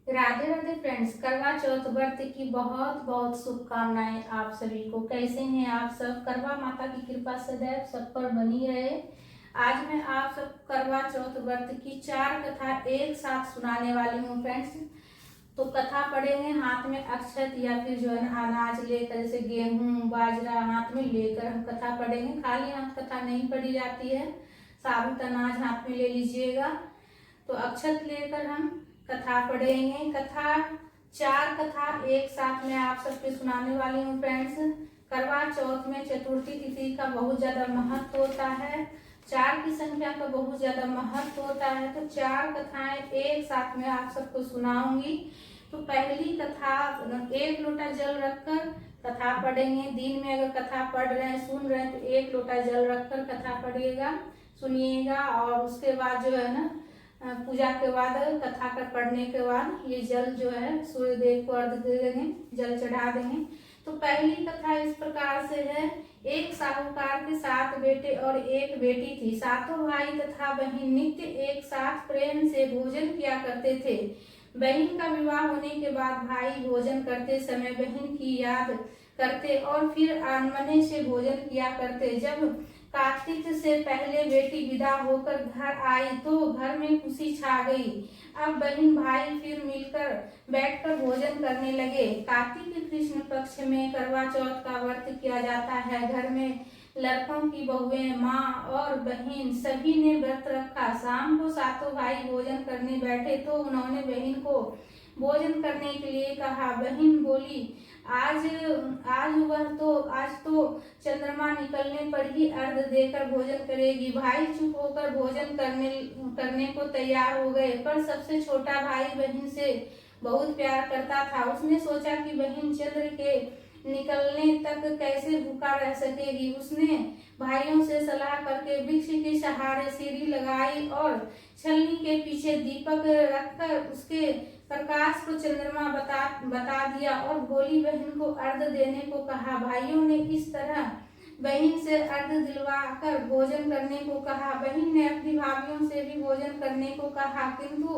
Radhe Radhe friends, करवा चौथ व्रत की बहुत बहुत शुभकामनाएं आप सभी को। कैसे हैं आप सब? करवा माता की कृपा सदैव सब पर बनी रहे। आज मैं आप सब करवा चौथ व्रत की 4 कथा एक साथ सुनाने वाली हूँ फ्रेंड्स। तो कथा पढ़ेंगे, हाथ में अक्षत या फिर जो है अनाज लेकर, जैसे गेहूं बाजरा हाथ में लेकर हम कथा पढ़ेंगे। खाली हाथ कथा नहीं पढ़ी जाती है, साबुत अनाज हाथ में ले लीजिएगा। तो अक्षत लेकर हम कथा पढ़ेंगे। कथा 4 कथा एक साथ में आप सबके सुनाने वाली हूँ फ्रेंड्स। करवा चौथ में चतुर्थी तिथि का बहुत ज्यादा महत्व होता है, 4 की संख्या का बहुत ज्यादा महत्व होता है। तो 4 कथाएं एक साथ में आप सबको सुनाऊंगी। तो पहली कथा, 1 लोटा जल रखकर कथा पढ़ेंगे। दिन में अगर कथा पढ़ रहे हैं, सुन रहे हैं, तो 1 लोटा जल रखकर कथा पढ़िएगा, सुनिएगा। और उसके बाद जो है ना, पूजा के बाद, कथा कर पढ़ने के बाद ये जल जो है सूर्य देव को अर्घ दे देंगे, जल चढ़ा देंगे। तो पहली कथा इस प्रकार से है। एक साहूकार के 7 बेटे और 1 बेटी थी। सातों भाई तथा बहन नित्य एक साथ प्रेम से भोजन किया करते थे। बहन का विवाह होने के बाद भाई भोजन करते समय बहन की याद करते और फिर अनमने से भोजन किया करते। जब कार्तिक से पहले बेटी विदा होकर घर आई तो घर में खुशी छा गई। अब बहन भाई फिर मिलकर बैठकर भोजन करने लगे। कार्तिक कृष्ण पक्ष में करवा चौथ का व्रत किया जाता है। घर में लड़कों की बहुएं, माँ और बहन सभी ने व्रत रखा। शाम को सातों भाई भोजन करने बैठे तो उन्होंने बहन को भोजन करने के लिए कहा। बहन बोली, आज आज तो चंद्रमा निकलने पर ही अर्घ देकर भोजन करेगी। भाई चुप होकर भोजन करने को तैयार हो गए। पर सबसे छोटा भाई बहन से बहुत प्यार करता था। उसने सोचा कि बहन चंद्र के निकलने तक कैसे भूखा रह सकेगी। उसने भाइयों से सलाह करके वृक्ष के सहारे सीढ़ी लगाई और छलनी के पीछे दीपक रखकर उसके प्रकाश को चंद्रमा बता दिया और भोली बहन को अर्घ देने को कहा। भाइयों ने इस तरह बहन से अर्घ दिलवा कर भोजन करने को कहा। बहन ने अपनी भाभीयों से भी भोजन करने को कहा, किंतु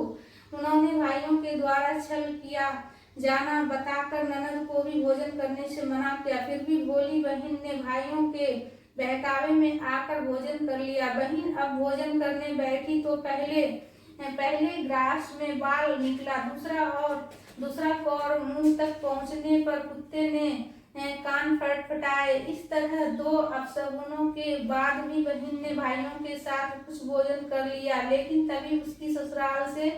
उन्होंने भाइयों के द्वारा छल किया जाना बताकर ननद को भी भोजन करने से मना किया। फिर भी भोली बहन ने भाइयों के बहकावे में आकर भोजन कर लिया। बहन अब भोजन करने बैठी तो पहले ग्रास में बाल निकला, दूसरा कौर मुंह तक पहुंचने पर कुत्ते ने कान फटफटाए। इस तरह 2 अपशगुनों के बाद भी बहन ने भाइयों के साथ कुछ भोजन कर लिया। लेकिन तभी उसकी ससुराल से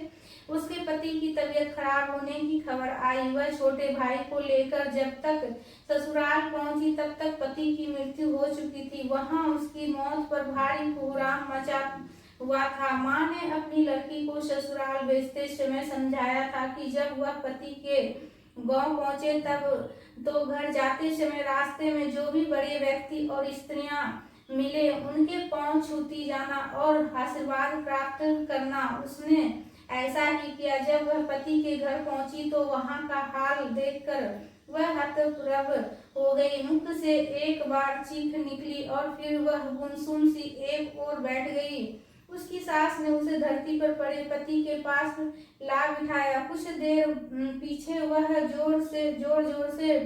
उसके पति की तबीयत खराब होने की खबर आई। वह छोटे भाई को लेकर जब तक ससुराल पहुंची तब तक पति की मृत्यु हो चुकी थी। वहां उसकी मौत पर भारी कोहराम मचा हुआ था। माँ ने अपनी लड़की को ससुराल भेजते समय समझाया था कि जब वह पति के गांव पहुंचे तब तो घर जाते समय रास्ते में जो भी बड़े व्यक्ति और स्त्रियां मिले उनके पांव छूती जाना और आशीर्वाद प्राप्त करना। उसने ऐसा ही किया। जब वह पति के घर पहुंची तो वहां का हाल देखकर वह हतप्रभ हो गई। मुख से एक बार चीख निकली और फिर वह गुमसुम सी एक ओर बैठ गई। उसकी सास ने उसे धरती पर पड़े पति के पास ला बिठाया। कुछ देर पीछे वह जोर जोर से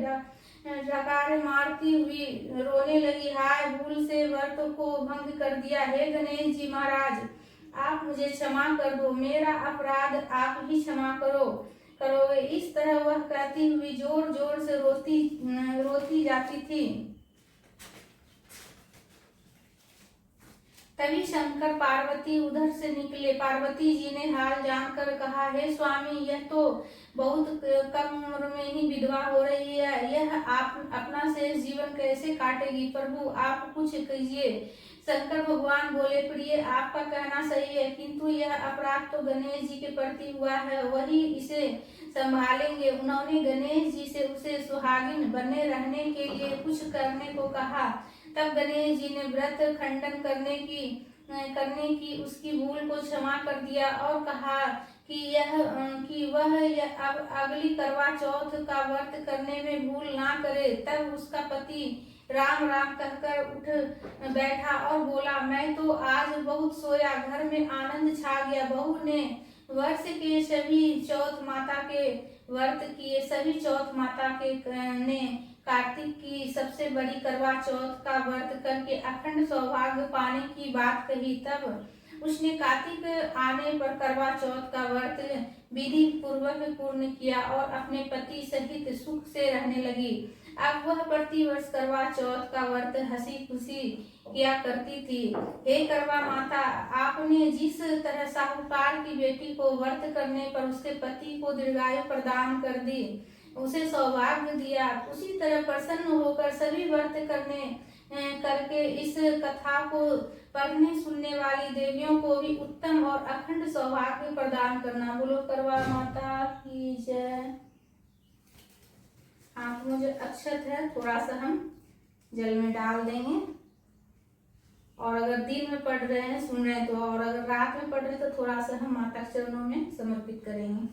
डकारे मारती हुई रोने लगी। हाय, भूल से व्रत को भंग कर दिया। हे गणेश जी महाराज, आप मुझे क्षमा कर दो, मेरा अपराध आप ही क्षमा करोगे। इस तरह वह कहती हुई जोर जोर से रोती जाती थी। तभी शंकर पार्वती उधर से निकले। पार्वती जी ने हाल जानकर कहा, हे स्वामी, यह तो बहुत कम उम्र में ही विधवा हो रही है। यह आप अपना शेष जीवन कैसे काटेगी? प्रभु आप कुछ कीजिए। शंकर भगवान बोले, प्रिय, आपका कहना सही है, किंतु यह अपराध तो गणेश जी के प्रति हुआ है, वही इसे संभालेंगे। उन्होंने गणेश जी से उसे सुहागिन बने रहने के लिए कुछ करने को कहा। तब गणेश जी ने व्रत खंडन करने की उसकी भूल को क्षमा कर दिया और कहा कि वह अब अगली करवा चौथ का व्रत करने में भूल ना करे। तब उसका पति राम राम कहकर उठ बैठा और बोला, मैं तो आज बहुत सोया, घर में आनंद छा गया। बहू ने वर्ष के सभी चौथ माता के व्रत किए। सभी चौथ माता के ने कार्तिक की सबसे बड़ी करवा चौथ का व्रत करके अखंड सौभाग्य पाने की बात कही। तब उसने कार्तिक आने पर करवा चौथ का व्रत विधि पूर्वक पूर्ण किया और अपने पति सहित सुख से रहने लगी। अब वह प्रतिवर्ष करवा चौथ का व्रत हंसी खुशी किया करती थी। हे करवा माता, आपने जिस तरह साहूकार की बेटी को व्रत करने पर उसके पति को दीर्घायु प्रदान कर दी, उसे सौभाग्य दिया, उसी तरह प्रसन्न होकर सभी व्रत करके इस कथा को पढ़ने सुनने वाली देवियों को भी उत्तम और अखंड सौभाग्य प्रदान करना। बोलो करवा माता की जय। हाथ में जो अक्षत है थोड़ा सा हम जल में डाल देंगे, और अगर दिन में पढ़ रहे हैं सुन रहे हैं तो, और अगर रात में पढ़ रहे हैं तो थोड़ा सा हम माता के चरणों में समर्पित करेंगे।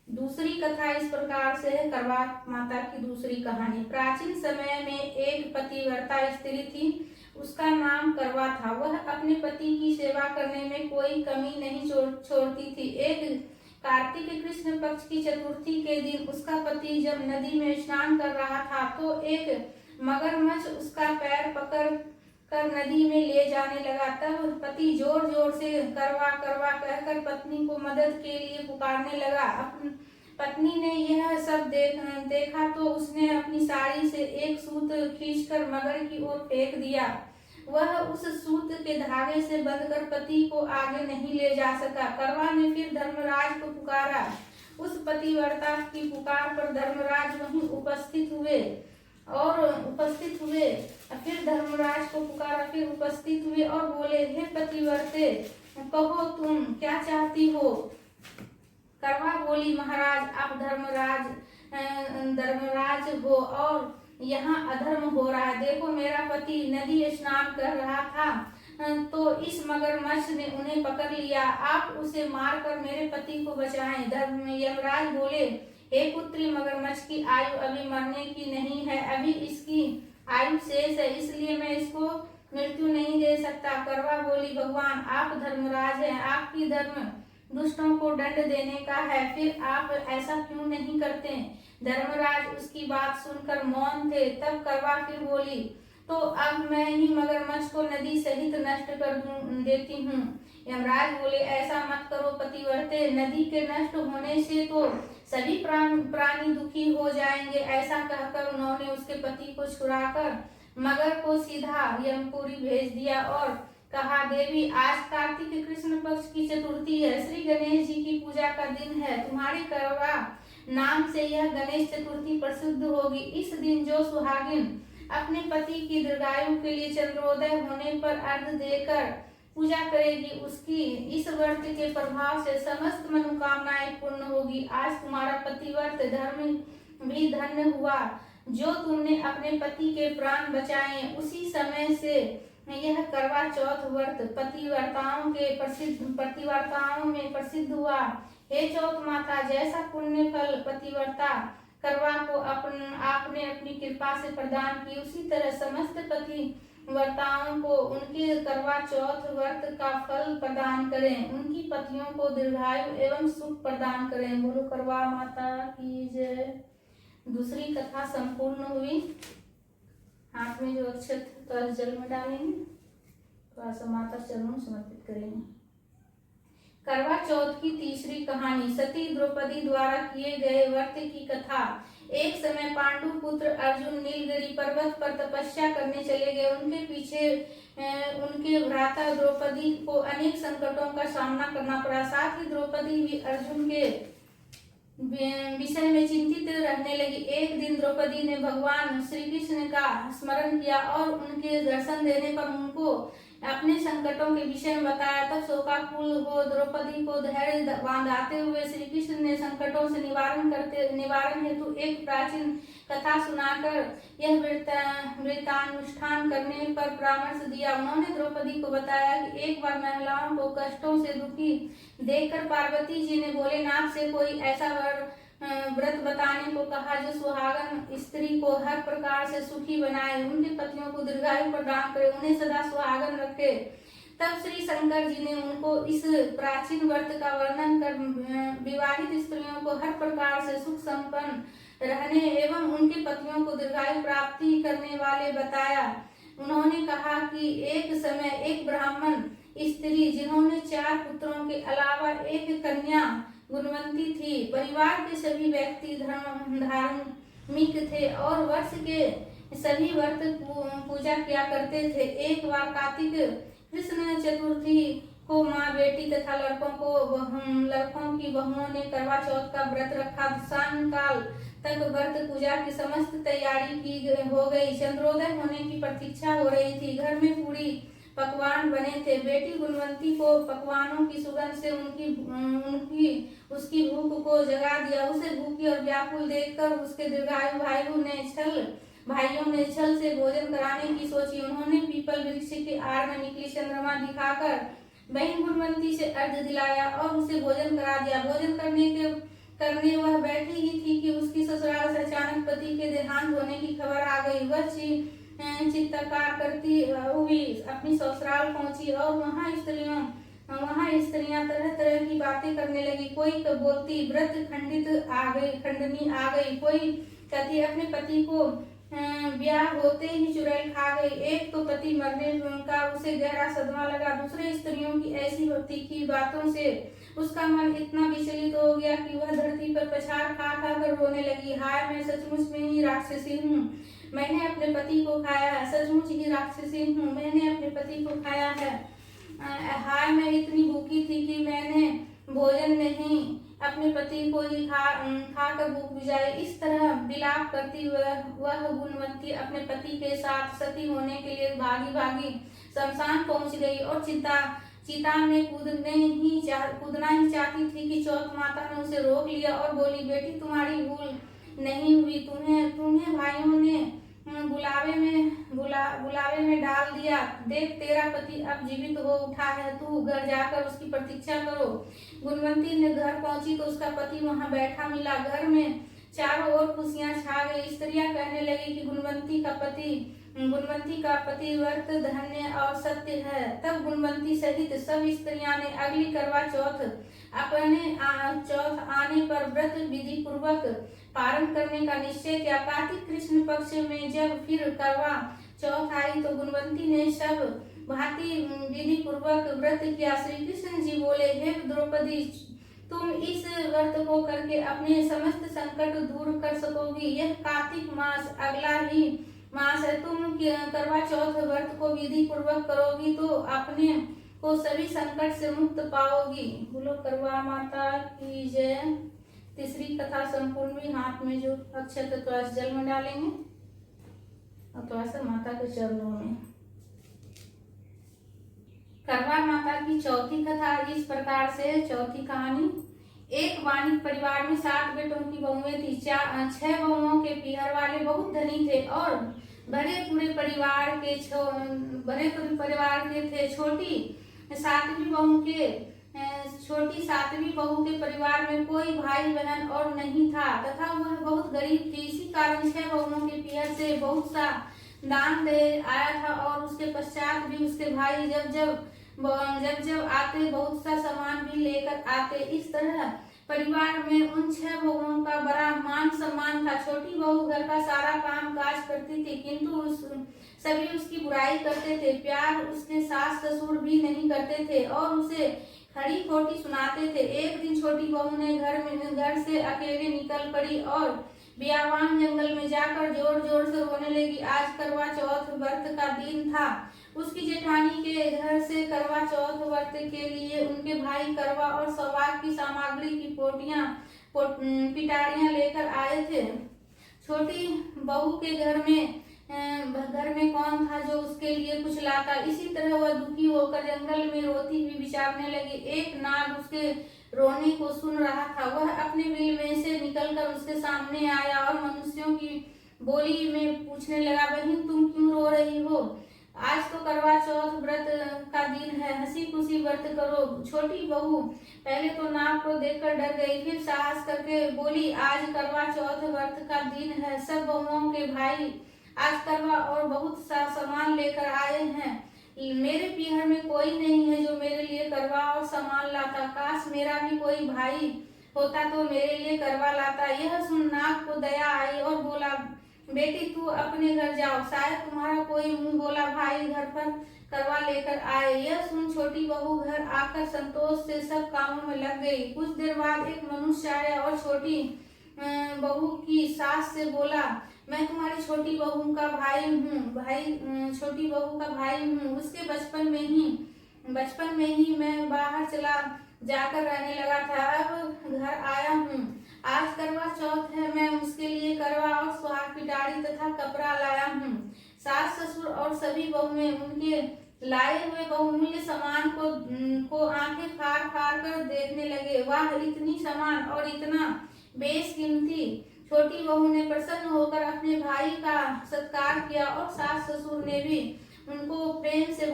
दूसरी कथा इस प्रकार से है, करवा माता की दूसरी कहानी। प्राचीन समय में एक पतिव्रता स्त्री थी, उसका नाम करवा था। वह अपने पति की सेवा करने में कोई कमी नहीं छोड़ती थी। एक कार्तिक कृष्ण पक्ष की चतुर्थी के दिन उसका पति जब नदी में स्नान कर रहा था तो एक मगरमच्छ उसका पैर पकड़ कर नदी में ले जाने लगा। तब पति जोर जोर से करवा करवा कहकर पत्नी को मदद के लिए पुकारने लगा। पत्नी ने यह सब देखा तो उसने अपनी साड़ी से एक सूत खींचकर मगर की ओर फेंक दिया। वह उस सूत के धागे से बंधकर पति को आगे नहीं ले जा सका। करवा ने फिर धर्मराज को पुकारा। उस पतिव्रता की पुकार पर धर्मराज वहीं उपस्थित हुए। फिर धर्मराज को पुकारा, फिर उपस्थित हुए और बोले, हे पतिव्रते, कहो तुम क्या चाहती हो। करवा बोली, महाराज आप धर्मराज हो और यहाँ अधर्म हो रहा है। देखो मेरा पति नदी स्नान कर रहा था तो इस मगरमच्छ ने उन्हें पकड़ लिया। आप उसे मारकर मेरे पति को बचाएं। यमराज बोले, हे पुत्री, मगरमच्छ की आयु अभी मरने की नहीं है, अभी इसकी आयु शेष है, इसलिए मैं इसको मृत्यु नहीं दे सकता। करवा बोली, भगवान आप धर्मराज हैं, आपकी धर्म दुष्टों को दंड देने का है, फिर आप ऐसा क्यों नहीं करते। धर्मराज उसकी बात सुनकर मौन थे। तब करवा फिर बोली, तो अब मैं ही मगरमच्छ को नदी सहित नष्ट कर देती हूँ। यमराज बोले, ऐसा मत करो पतिव्रते, नदी के नष्ट होने से तो सभी प्राणी दुखी हो जाएंगे। ऐसा कहकर उन्होंने उसके पति को छुड़ाकर मगर को सीधा यमपुरी भेज दिया और कहा, देवी आज कार्तिक कृष्ण पक्ष की चतुर्थी है, श्री गणेश जी की पूजा का दिन है। तुम्हारे करवा नाम से यह गणेश चतुर्थी प्रसिद्ध होगी। इस दिन जो सुहागिन अपने पति की दीर्घायु के लिए चंद्रोदय होने पर अर्घ देकर पूजा करेगी, उसकी इस व्रत के प्रभाव से समस्त मनोकामनाएं पूर्ण होगी। आज तुम्हारा पतिव्रत धर्म भी धन्य हुआ, जो तुमने अपने पति के प्राण बचाए। उसी समय से यह करवा चौथ व्रत पतिव्रताओं में प्रसिद्ध हुआ। हे चौथ माता, जैसा पुण्य फल पतिव्रता करवा को आपने अपनी कृपा से प्रदान की, उसी तरह समस्त पतिव्रताओं को उनके करवा चौथ व्रत का फल प्रदान करें, उनकी पतियों को दीर्घायु एवं सुख प्रदान करें। बोलो करवा माता की जय। दूसरी कथा संपूर्ण हुई। हाथ में जो अक्षत तो जल में डालेंगे, थोड़ा सा माता चरणों समर्पित करेंगे। करवा चौथ की तीसरी कहानी, सती द्रौपदी द्वारा किए गए व्रत की कथा। एक समय पांडु पुत्र अर्जुन नीलगिरी पर्वत पर तपस्या करने चले गए। उनके पीछे उनके भ्राता द्रौपदी को अनेक संकटों का सामना करना पड़ा। साथ ही द्रौपदी भी अर्जुन के विषय में चिंतित रहने लगी। एक दिन द्रौपदी ने भगवान श्री कृष्ण का स्मरण किया और उनके दर्शन देने पर उनको अपने संकटों के विषय में बताया। तब शोकाकुल हो द्रौपदी को धैर्य बांधाते हुए श्री कृष्ण ने संकटों से निवारण हेतु एक प्राचीन कथा सुनाकर यह व्रतानुष्ठान करने पर परामर्श दिया। उन्होंने द्रौपदी को बताया कि एक बार महिलाओं को कष्टों से दुखी देखकर पार्वती जी ने भोलेनाथ से कोई ऐसा व्रत बताने को कहा जो सुहागन स्त्री को हर प्रकार से सुखी बनाए, उनके पतियों को दीर्घायु प्रदान करे, उन्हें सदा सुहागन रखे। तब श्री शंकर जी ने उनको इस प्राचीन व्रत का वर्णन कर विवाहित स्त्रियों को हर प्रकार से सुख संपन्न रहने एवं उनके पतियों को दीर्घायु प्राप्ति करने वाले बताया। उन्होंने कहा कि एक समय एक ब्राह्मण स्त्री जिन्होंने 4 पुत्रों के अलावा एक कन्या गुणवंती थी, परिवार के सभी व्यक्ति धार्मिक थे और वर्ष के सभी व्रत पूजा किया करते थे। एक बार कार्तिक कृष्ण चतुर्थी को माँ बेटी तथा लड़कों की बहुओं ने करवा चौथ का व्रत रखा। सायंकाल तक व्रत पूजा की समस्त तैयारी की हो गई। चंद्रोदय होने की प्रतीक्षा हो रही थी। घर में पूरी पकवान बने थे। बेटी गुणवंती को पकवानों की सुगंध से उसकी भूख को जगा दिया। उसे भूखी और व्याकुल देखकर उसके दीर्घायु भाइयों ने छल से भोजन कराने की सोची। उन्होंने पीपल वृक्ष के आड़ में निकली चंद्रमा दिखाकर बहन गुणवंती से अर्घ दिलाया और उसे भोजन करा दिया। भोजन करने वह बैठी ही थी कि उसकी ससुराल से अचानक पति के देहांत होने की खबर आ गई। वह चित्कार करती हुई अपनी ससुराल पहुंची और वहां स्त्रियां तरह तरह की बातें करने लगी। कोई बोलती व्रत खंडनी आ गई, कोई कहती अपने पति को ब्याह होते ही चुड़ैल खा गई। एक तो पति मरने का उसे गहरा सदमा लगा। दूसरे स्त्रियों की ऐसी तीखी बातों से उसका मन इतना विचलित हो गया कि वह धरती पर पछाड़ खा कर रोने लगी। हाय, मैं सचमुच में ही राक्षसी हूँ, मैंने अपने पति को खाया है। सचमुच ही राक्षसी हूँ, मैंने अपने पति को खाया है। हाय, मैं इतनी भूखी थी कि मैंने भोजन नहीं अपने पति को ही खाकर भूख बुझाई। इस तरह विलाप करती वह गुणवंती अपने पति के साथ सती होने के लिए भागी शमशान पहुंच गई और चिता में कूदना ही चाहती थी कि चौथ माता ने उसे रोक लिया और बोली, बेटी तुम्हारी भूल नहीं हुई, तुम्हें भाइयों ने बुलावे में डाल दिया। देख, तेरा पति अब जीवित हो उठा है, तू घर जाकर उसकी प्रतीक्षा करो। गुणवंती ने घर पहुंची तो उसका पति वहां बैठा मिला। घर में चारों ओर खुशियां छा गई। स्त्रियां कहने लगी कि गुणवंती का पति व्रत धन्य और सत्य है। तब गुणवंती सहित सब स्त्रियां ने अगली करवा चौथ आने पर व्रत विधि पूर्वक पारण करने का निश्चय किया। कार्तिक कृष्ण पक्ष में जब फिर करवा चौथ आई तो गुणवंती ने सब भांति विधि पूर्वक व्रत किया। श्री कृष्ण जी बोले, हे द्रौपदी, तुम इस व्रत को करके अपने समस्त संकट दूर कर सकोगी। यह कार्तिक मास अगला ही मास है। तुम करवा चौथ व्रत को विधि पूर्वक करोगी तो अपने को सभी संकट से मुक्त पाओगी। बोलो करवा माता की जय। तीसरी कथा संपूर्ण भी हाथ में जो अक्षत थोड़ा जल में डालेंगे और थोड़ा सा माता के चरणों में। करवा माता की चौथी कथा इस प्रकार से। चौथी कहानी। एक वाणिक परिवार में 7 बेटों की बहुएं थी। 6 बहुओं के पीहर वाले बहुत धनी थे और बड़े पूरे परिवार के थे। छोटी सातवीं बहू के परिवार में कोई भाई बहन और नहीं था तथा वह बहुत गरीब थी। इसी कारण 6 बहुओं के पीहर से बहुत सा दान दे आया था और उसके पश्चात भी उसके भाई जब आते बहुत सा सामान भी लेकर आते। इस तरह परिवार में उन 6 बहुओं का बड़ा मान सम्मान था। छोटी बहू घर का सारा काम काज करती थी किंतु सभी उसकी बुराई करते थे। प्यार उसके सास ससुर भी नहीं करते थे और उसे खड़ी खोटी सुनाते थे। एक दिन छोटी बहू ने घर से अकेले निकल पड़ी और बियावान जंगल में जाकर जोर जोर से रोने लगी। आज करवा चौथ व्रत का दिन था। उसकी जेठानी के घर से करवा चौथ व्रत के लिए उनके भाई करवा और सौभाग्य की सामग्री की पिटारियां लेकर आए थे। छोटी बहू के घर में कौन था जो उसके लिए कुछ लाता। इसी तरह वह दुखी होकर जंगल में रोती हुई विचारने लगी। एक नाग उसके रोने को सुन रहा था। वह अपने बिल में से निकलकर उसके सामने आया और मनुष्यों की बोली में पूछने लगा, बहन तुम क्यों रो रही हो? आज तो करवा चौथ व्रत का दिन है, हंसी खुशी व्रत करो। छोटी बहू पहले तो नाग को देखकर डर गई, फिर साहस करके बोली, आज करवा चौथ व्रत का दिन है। सब बहुओं के भाई आज करवा और बहुत सा सामान लेकर आए हैं। मेरे पीहर में कोई नहीं है जो मेरे लिए करवा और सामान लाता। काश मेरा भी कोई भाई होता तो मेरे लिए करवा लाता। यह सुन नाग को दया आई और बोला, बेटी तू अपने घर जाओ, शायद तुम्हारा कोई मुंह बोला भाई घर पर करवा लेकर आए। यह सुन छोटी बहू घर आकर संतोष से सब कामों में लग गई। कुछ देर बाद एक मनुष्य आया और छोटी बहू की सास से बोला, मैं तुम्हारी छोटी बहू का भाई हूँ, छोटी बहू का भाई हूँ। उसके बचपन में ही मैं बाहर चला जाकर रहने लगा था, अब घर आया हूँ। आज करवा चौथ है, मैं उसके लिए करवा और सुहाग पिटारी तथा कपड़ा लाया हूँ। सास ससुर और सभी बहुएं उनके लाए हुए बहुमूल्य सामान को आंखें फाड़ फाड़ कर देखने लगे। वाह, इतनी सामान और इतना बेशकीमती। छोटी बहू ने प्रसन्न होकर अपने भाई का सत्कार किया और सास ससुर ने भी उनको प्रेम से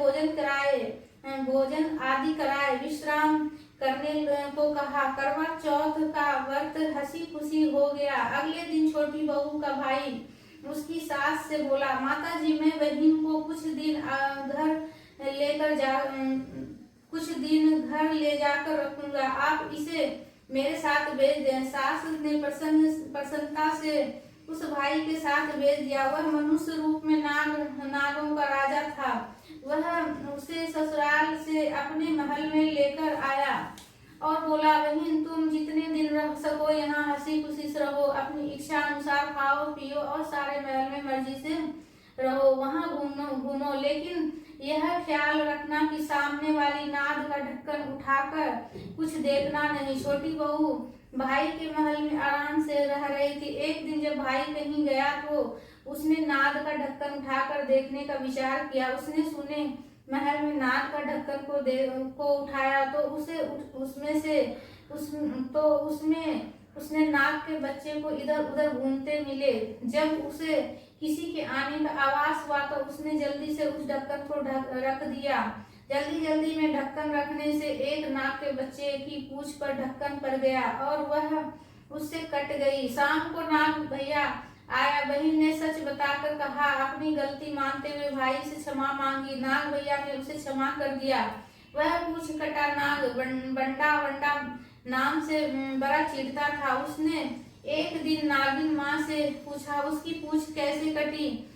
भोजन आदि कराए, विश्राम करने को कहा। करवा चौथ का व्रत हंसी खुशी हो गया। अगले दिन छोटी बहू का भाई उसकी सास से बोला, माता जी मैं बहन को कुछ दिन घर ले जाकर रखूंगा, आप इसे मेरे साथ भेज दें। सास ने प्रसन्नता से उस भाई के साथ भेज दिया। वह मनुष्य रूप में नागों का राजा था। वह उसे ससुराल से अपने महल में लेकर आया और बोला, बहन तुम जितने दिन रह सको यहाँ हंसी खुशी से रहो, अपनी इच्छा अनुसार खाओ पियो और सारे महल में मर्जी से रहो, वहाँ घूमो, लेकिन यह ख्याल रखना कि सामने वाली नाद का ढक्कन उठाकर कुछ देखना नहीं। छोटी बहू भाई के महल में आराम से रह रही थी। एक दिन जब भाई कहीं गया तो उसने नाद का ढक्कन उठाकर देखने का विचार किया। उसने सुने महल में नाद का ढक्कन को उठाया तो उसने नाग के बच्चे को इधर उधर घूमते मिले। जब उसे किसी के आने का आवाज हुआ तो उसने जल्दी से उस ढक्कन को रख दिया। जल्दी में ढक्कन रखने से एक नाग के बच्चे की पूंछ पर ढक्कन पड़ गया और वह उससे कट गई। शाम को नाग भैया आया। बहन ने सच बताकर कहा, अपनी गलती मानते हुए भाई से क्षमा मांगी। नाग भैया ने उसे क्षमा कर दिया। वह पूंछ कटा नाग बंडा नाम से बड़ा चिढ़ता था। उसने एक दिन नागिन माँ से पूछा, उसकी पूंछ कैसे कटी।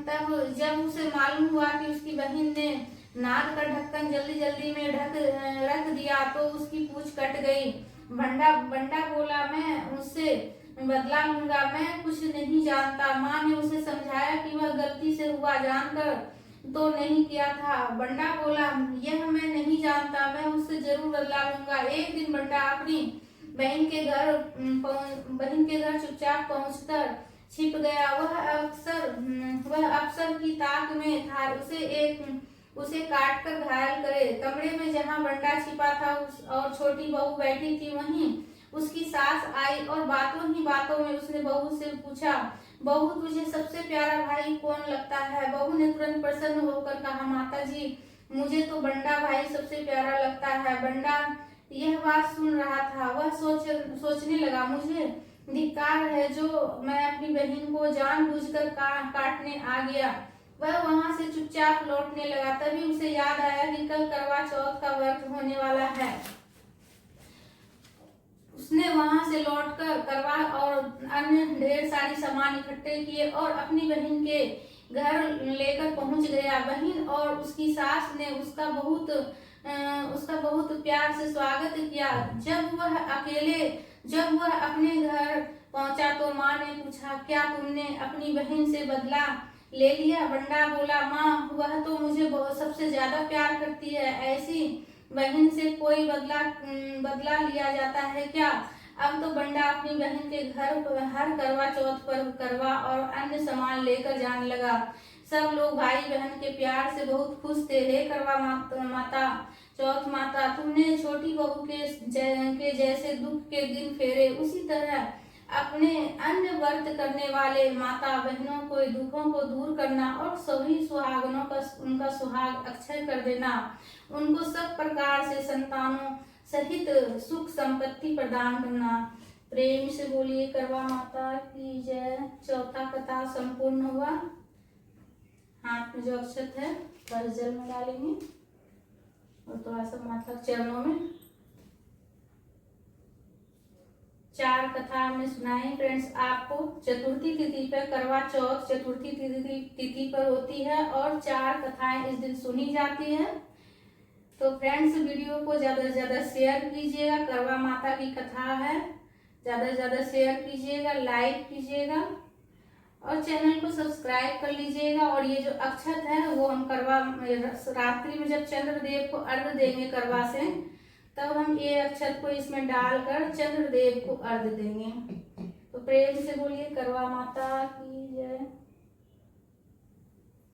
तब जब उसे मालूम हुआ कि उसकी बहन ने नाग का ढक्कन जल्दी में रख दिया तो उसकी पूंछ कट गई। बंडा बोला, मैं उससे बदला लूंगा, मैं कुछ नहीं जानता। माँ ने उसे समझाया कि वह गलती से हुआ, जानकर तो नहीं किया था। बंडा बोला, यह मैं नहीं जानता, मैं उससे जरूर बदला लूंगा। एक दिन बंडा अपनी बहन के घर चुपचाप पहुंचकर छिप गया। वह अफसर की ताक में था, उसे काट कर घायल करे। कमरे में जहाँ बंडा छिपा था और छोटी बहू बैठी थी, वहीं उसकी सास आई और बातों ही बातों में उसने बहू से पूछा, बहू तुझे सबसे प्यारा भाई कौन लगता है। बहू ने तुरंत प्रसन्न होकर कहा, माता जी मुझे तो बंडा भाई सबसे प्यारा लगता है। बंडा यह बात सुन रहा था। वह सोचने लगा, मुझे धिक्कार है जो मैं अपनी बहन को जानबूझकर काटने आ गया। वह वहां से चुपचाप लौटने लगा। तभी उसे याद आया कि कल करवा चौथ का व्रत होने वाला है। उसने वहां से लौटकर करवा और अन्य ढेर सारी सामान इकट्ठे किए और अपनी बहन के घर लेकर पहुंच गया। बहन और उसकी सास ने उसका बहुत प्यार से स्वागत किया। जब वह अपने घर पहुंचा तो माँ ने पूछा, क्या तुमने अपनी बहन से बदला ले लिया। बंडा बोला, माँ वह तो मुझे सबसे ज्यादा प्यार करती है, ऐसी बहन से कोई बदला लिया जाता है क्या। अब तो बंडा अपनी बहन के घर हर करवा चौथ पर करवा और अन्य सामान लेकर जाने लगा। सब लोग भाई बहन के प्यार से बहुत खुश थे। हे करवा माता चौथ माता, तुमने छोटी बहू के जैसे दुख के दिन फेरे, उसी तरह अपने अन्य व्रत करने वाले माता बहनों के दुखों को दूर करना और सभी सुहागनों का उनका सुहाग अक्षय कर देना। उनको सब प्रकार से संतानों सहित सुख संपत्ति प्रदान करना। प्रेम से बोलिए करवा माता की जय। चौथा कथा संपूर्ण हुआ। हाथ में जो अक्षत है थोड़ा जल में डालेंगे और थोड़ा सा माता के चरणों में। 4 कथा हमने सुनाई फ्रेंड्स आपको। चतुर्थी तिथि पर करवा चौथ चतुर्थी तिथि पर होती है और 4 कथाएं इस दिन सुनी जाती है। तो फ्रेंड्स वीडियो को ज़्यादा से ज़्यादा शेयर कीजिएगा। करवा माता की कथा है, ज़्यादा से ज़्यादा शेयर कीजिएगा, लाइक कीजिएगा और चैनल को सब्सक्राइब कर लीजिएगा। और ये जो अक्षत है वो हम करवा रात्रि में जब चंद्रदेव को अर्घ देंगे करवा से, तब हम ये अक्षत को इसमें डालकर चंद्रदेव को अर्घ देंगे। तो प्रेम से बोलिए करवा माता की जय।